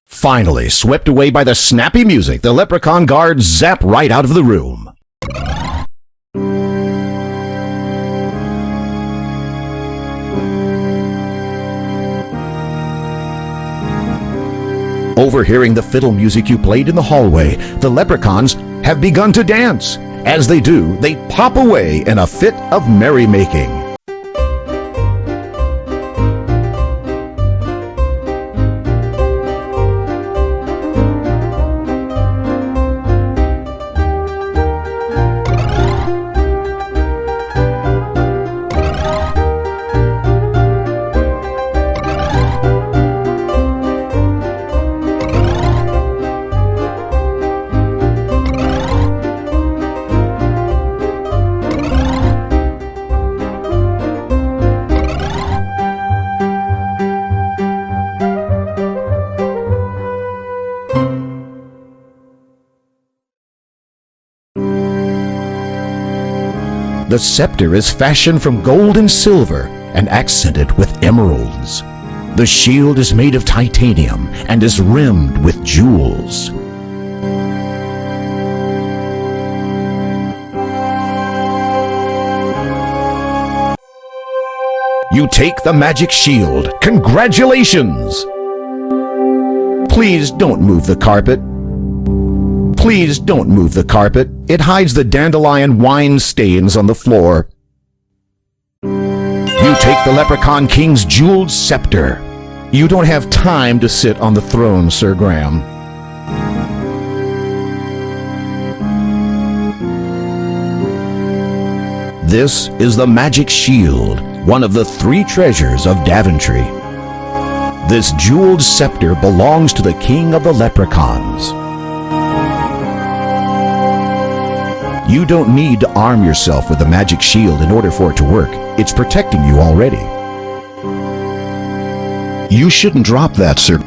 Finally, swept away by the snappy music, the leprechaun guards zap right out of the room. Overhearing the fiddle music you played in the hallway, the leprechauns have begun to dance. As they do, they pop away in a fit of merrymaking. The scepter is fashioned from gold and silver and accented with emeralds. The shield is made of titanium and is rimmed with jewels. You take the magic shield. Congratulations! Please don't move the carpet. Please don't move the carpet. It hides the dandelion wine stains on the floor. You take the Leprechaun King's jeweled scepter. You don't have time to sit on the throne, Sir Graham. This is the magic shield, one of the 3 treasures of Daventry. This jeweled scepter belongs to the King of the Leprechauns. You don't need to arm yourself with the magic shield in order for it to work. It's protecting you already. You shouldn't drop that, sir.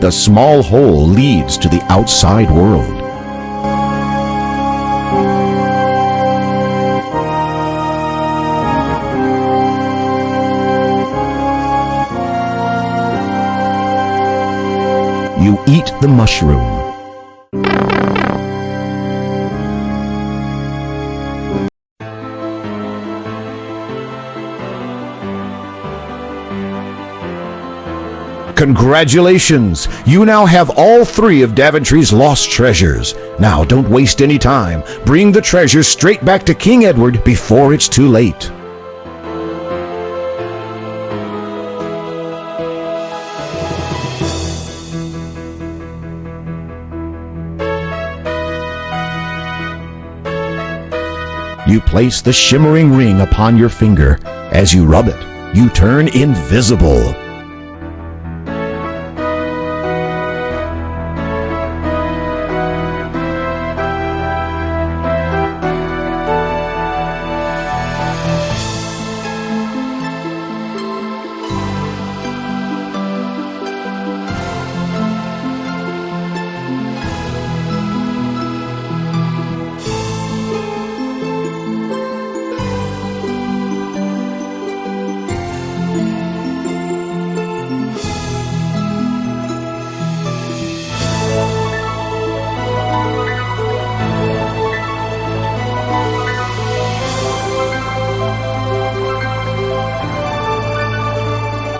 The small hole leads to the outside world. You eat the mushroom. Congratulations! You now have all 3 of Daventry's lost treasures. Now, don't waste any time. Bring the treasures straight back to King Edward before it's too late. You place the shimmering ring upon your finger. As you rub it, you turn invisible.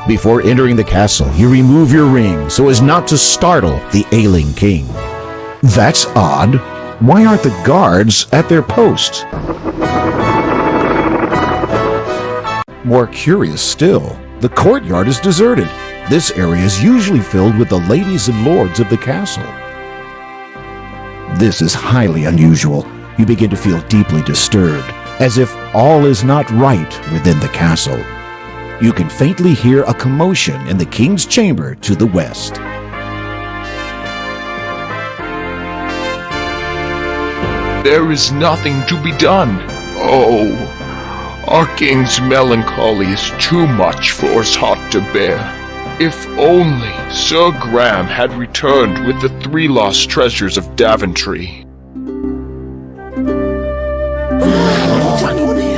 Before entering the castle, you remove your ring so as not to startle the ailing king. That's odd. Why aren't the guards at their posts? More curious still, the courtyard is deserted. This area is usually filled with the ladies and lords of the castle. This is highly unusual. You begin to feel deeply disturbed, as if all is not right within the castle. You can faintly hear a commotion in the king's chamber to the west. There is nothing to be done. Oh, our king's melancholy is too much for his heart to bear. If only Sir Graham had returned with the 3 lost treasures of Daventry.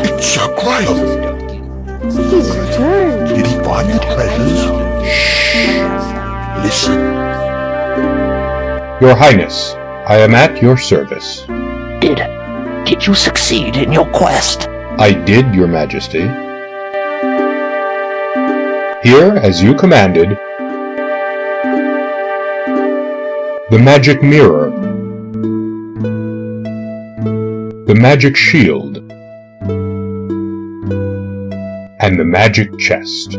It's Sir Graham. He's returned. Did he find the treasures? Shh. Listen. Your Highness, I am at your service. Did you succeed in your quest? I did, Your Majesty. Here, as you commanded, the magic mirror, the magic shield, and the magic chest.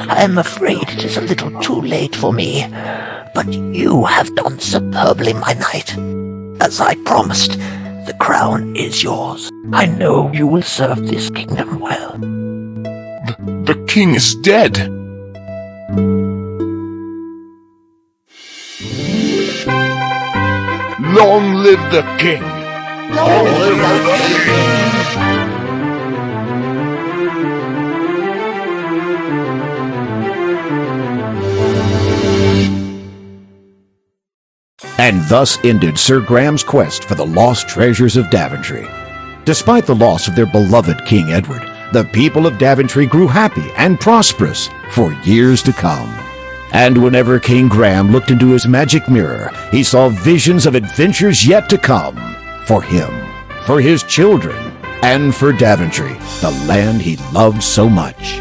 I'm afraid it is a little too late for me, but you have done superbly, my knight. As I promised, the crown is yours. I know you will serve this kingdom well. The king is dead. Long live the king! Long live the king! And thus ended Sir Graham's quest for the lost treasures of Daventry. Despite the loss of their beloved King Edward, the people of Daventry grew happy and prosperous for years to come. And whenever King Graham looked into his magic mirror, he saw visions of adventures yet to come for him, for his children, and for Daventry, the land he loved so much.